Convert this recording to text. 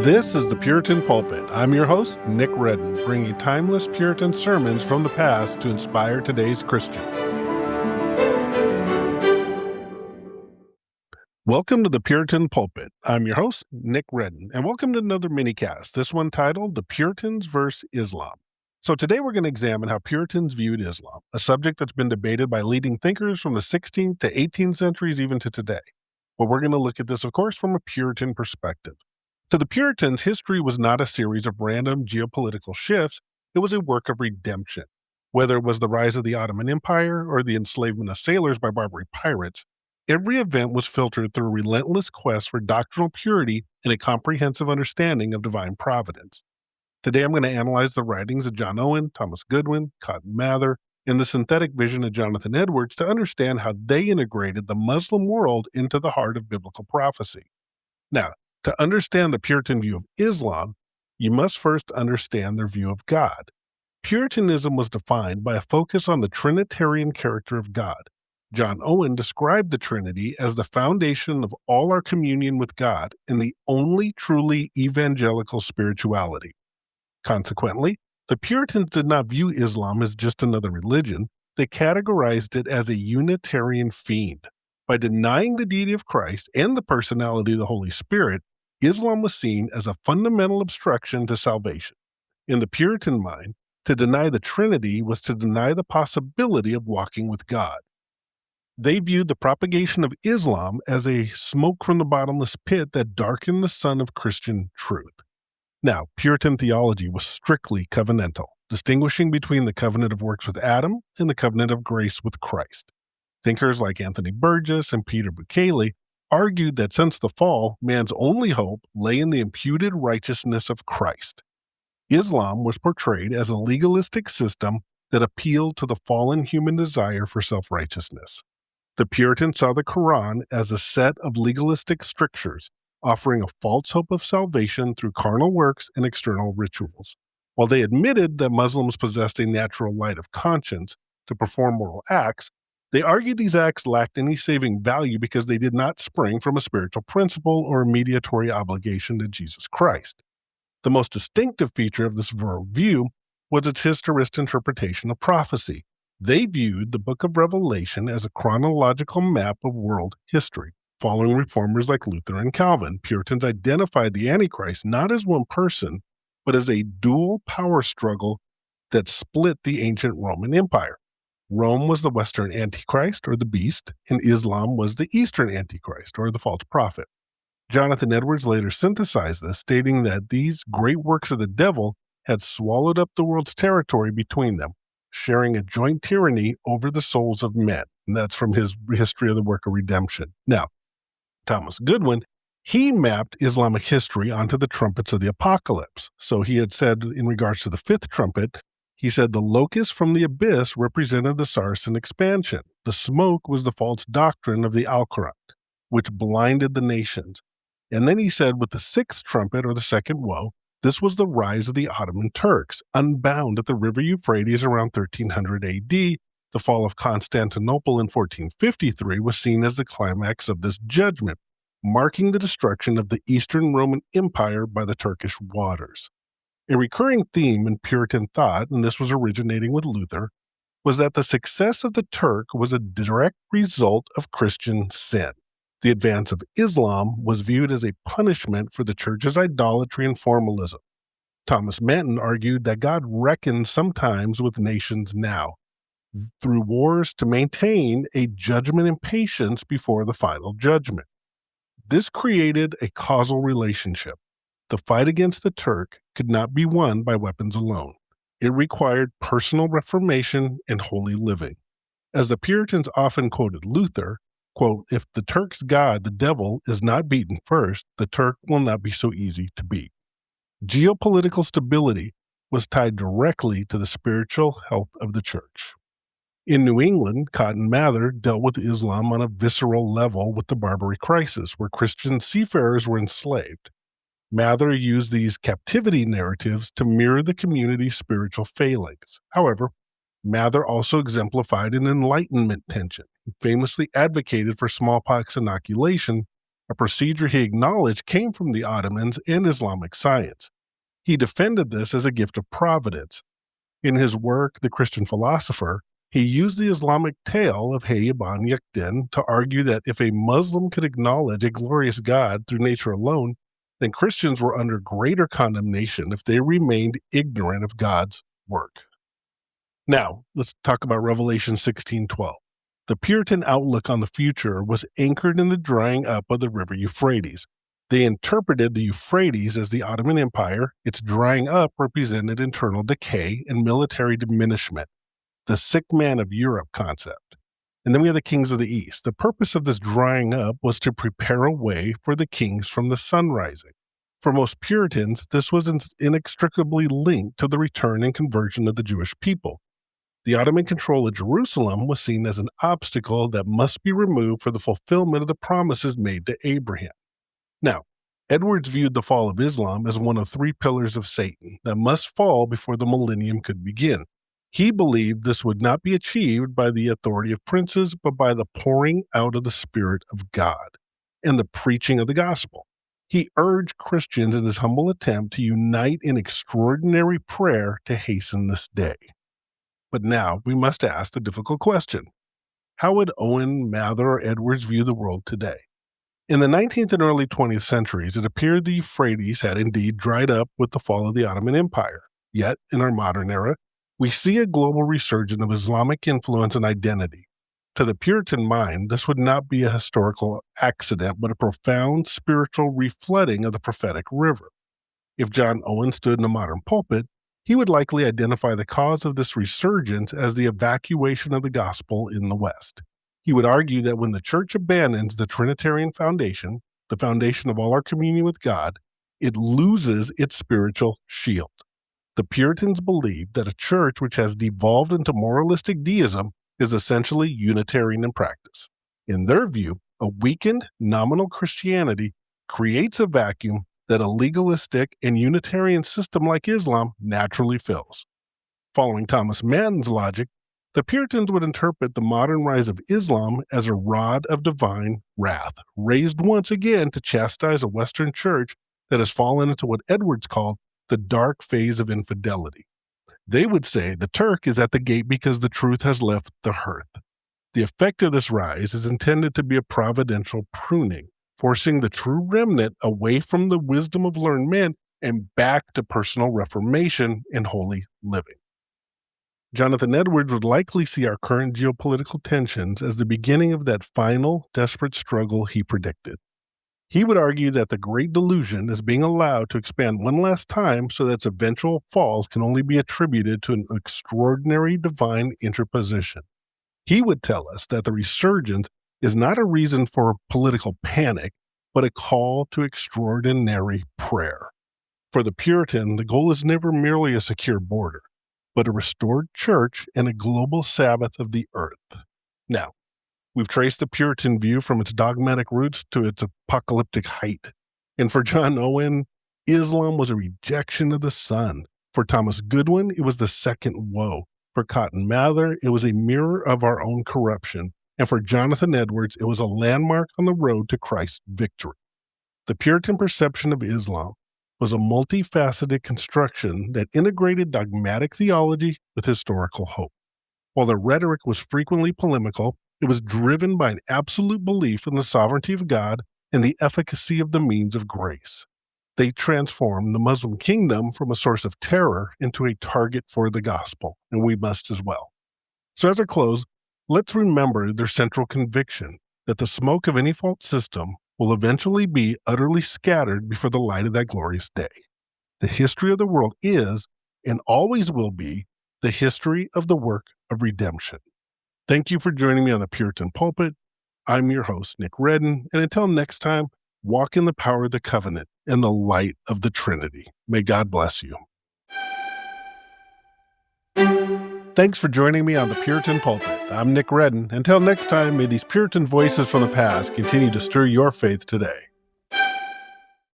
This is the Puritan Pulpit. I'm your host, Nick Reddin, bringing timeless Puritan sermons from the past to inspire today's Christian. Welcome to the Puritan Pulpit. I'm your host, Nick Reddin, and welcome to another Minicast, this one titled The Puritans vs. Islam. So today we're going to examine how Puritans viewed Islam, a subject that's been debated by leading thinkers from the 16th to 18th centuries even to today. But we're going to look at this, of course, from a Puritan perspective. To the Puritans, history was not a series of random geopolitical shifts, it was a work of redemption. Whether it was the rise of the Ottoman Empire or the enslavement of sailors by Barbary pirates, every event was filtered through a relentless quest for doctrinal purity and a comprehensive understanding of divine providence. Today I'm going to analyze the writings of John Owen, Thomas Goodwin, Cotton Mather, and the synthetic vision of Jonathan Edwards to understand how they integrated the Muslim world into the heart of biblical prophecy. Now, to understand the Puritan view of Islam, you must first understand their view of God. Puritanism was defined by a focus on the Trinitarian character of God. John Owen described the Trinity as the foundation of all our communion with God and the only truly evangelical spirituality. Consequently, the Puritans did not view Islam as just another religion, they categorized it as a Unitarian fiend. By denying the deity of Christ and the personality of the Holy Spirit, Islam was seen as a fundamental obstruction to salvation. In the Puritan mind, to deny the Trinity was to deny the possibility of walking with God. They viewed the propagation of Islam as a smoke from the bottomless pit that darkened the sun of Christian truth. Now, Puritan theology was strictly covenantal, distinguishing between the covenant of works with Adam and the covenant of grace with Christ. Thinkers like Anthony Burgess and Peter Bukele argued that since the fall, man's only hope lay in the imputed righteousness of Christ. Islam was portrayed as a legalistic system that appealed to the fallen human desire for self-righteousness. The Puritans saw the Quran as a set of legalistic strictures, offering a false hope of salvation through carnal works and external rituals. While they admitted that Muslims possessed a natural light of conscience to perform moral acts, they argued these acts lacked any saving value because they did not spring from a spiritual principle or a mediatory obligation to Jesus Christ. The most distinctive feature of this worldview was its historist interpretation of prophecy. They viewed the book of Revelation as a chronological map of world history. Following reformers like Luther and Calvin, Puritans identified the Antichrist not as one person, but as a dual power struggle that split the ancient Roman Empire. Rome was the Western Antichrist, or the beast, and Islam was the Eastern Antichrist, or the false prophet. Jonathan Edwards later synthesized this, stating that these great works of the devil had swallowed up the world's territory between them, sharing a joint tyranny over the souls of men. And that's from his History of the Work of Redemption. Now, Thomas Goodwin, he mapped Islamic history onto the trumpets of the apocalypse. So he had said, in regards to the fifth trumpet, he said the locust from the abyss represented the Saracen expansion. The smoke was the false doctrine of the Alquran, which blinded the nations. And then he said with the sixth trumpet, or the second woe, this was the rise of the Ottoman Turks, unbound at the river Euphrates around 1300 AD. The fall of Constantinople in 1453 was seen as the climax of this judgment, marking the destruction of the Eastern Roman Empire by the Turkish waters. A recurring theme in Puritan thought, and this was originating with Luther, was that the success of the Turk was a direct result of Christian sin. The advance of Islam was viewed as a punishment for the church's idolatry and formalism. Thomas Manton argued that God reckons sometimes with nations now, through wars to maintain a judgment and patience before the final judgment. This created a causal relationship. The fight against the Turk could not be won by weapons alone. It required personal reformation and holy living. As the Puritans often quoted Luther, quote, if the Turk's god, the devil, is not beaten first, the Turk will not be so easy to beat. Geopolitical stability was tied directly to the spiritual health of the church. In New England, Cotton Mather dealt with Islam on a visceral level with the Barbary crisis, where Christian seafarers were enslaved. Mather used these captivity narratives to mirror the community's spiritual failings. However, Mather also exemplified an Enlightenment tension. He famously advocated for smallpox inoculation a procedure he acknowledged came from the Ottomans and Islamic science. He defended this as a gift of providence. In his work, The Christian Philosopher, he used the Islamic tale of Hayy ibn Yaqdin to argue that if a Muslim could acknowledge a glorious God through nature alone, then Christians were under greater condemnation if they remained ignorant of God's work. Now, let's talk about Revelation 16:12. The Puritan outlook on the future was anchored in the drying up of the river Euphrates. They interpreted the Euphrates as the Ottoman Empire. Its drying up represented internal decay and military diminishment, the sick man of Europe concept. And then we have the kings of the East. The purpose of this drying up was to prepare a way for the kings from the sun rising. For most Puritans, this was inextricably linked to the return and conversion of the Jewish people. The Ottoman control of Jerusalem was seen as an obstacle that must be removed for the fulfillment of the promises made to Abraham. Now, Edwards viewed the fall of Islam as one of three pillars of Satan that must fall before the millennium could begin. He believed this would not be achieved by the authority of princes, but by the pouring out of the Spirit of God and the preaching of the gospel. He urged Christians in his humble attempt to unite in extraordinary prayer to hasten this day. But now we must ask the difficult question: how would Owen, Mather, or Edwards view the world today? In the 19th and early 20th centuries, it appeared the Euphrates had indeed dried up with the fall of the Ottoman Empire. Yet, in our modern era, we see a global resurgence of Islamic influence and identity. To the Puritan mind, this would not be a historical accident, but a profound spiritual reflooding of the prophetic river. If John Owen stood in a modern pulpit, he would likely identify the cause of this resurgence as the evacuation of the gospel in the West. He would argue that when the church abandons the Trinitarian foundation, the foundation of all our communion with God, it loses its spiritual shield. The Puritans believed that a church which has devolved into moralistic deism is essentially Unitarian in practice. In their view, a weakened, nominal Christianity creates a vacuum that a legalistic and Unitarian system like Islam naturally fills. Following Thomas Manton's logic, the Puritans would interpret the modern rise of Islam as a rod of divine wrath, raised once again to chastise a Western church that has fallen into what Edwards called the dark phase of infidelity. They would say the Turk is at the gate because the truth has left the hearth. The effect of this rise is intended to be a providential pruning, forcing the true remnant away from the wisdom of learned men and back to personal reformation and holy living. Jonathan Edwards would likely see our current geopolitical tensions as the beginning of that final, desperate struggle he predicted. He would argue that the great delusion is being allowed to expand one last time so that its eventual fall can only be attributed to an extraordinary divine interposition. He would tell us that the resurgence is not a reason for political panic, but a call to extraordinary prayer. For the Puritan, the goal is never merely a secure border, but a restored church and a global Sabbath of the earth. Now, we've traced the Puritan view from its dogmatic roots to its apocalyptic height. And for John Owen, Islam was a rejection of the sun. For Thomas Goodwin, it was the second woe. For Cotton Mather, it was a mirror of our own corruption. And for Jonathan Edwards, it was a landmark on the road to Christ's victory. The Puritan perception of Islam was a multifaceted construction that integrated dogmatic theology with historical hope. While the rhetoric was frequently polemical, it was driven by an absolute belief in the sovereignty of God and the efficacy of the means of grace. They transformed the Muslim kingdom from a source of terror into a target for the gospel, and we must as well. So as I close, let's remember their central conviction that the smoke of any false system will eventually be utterly scattered before the light of that glorious day. The history of the world is, and always will be, the history of the work of redemption. Thank you for joining me on the Puritan Pulpit. I'm your host, Nick Reddin, and until next time, walk in the power of the covenant and the light of the Trinity. May God bless you. Thanks for joining me on the Puritan Pulpit. I'm Nick Reddin. Until next time, may these Puritan voices from the past continue to stir your faith today.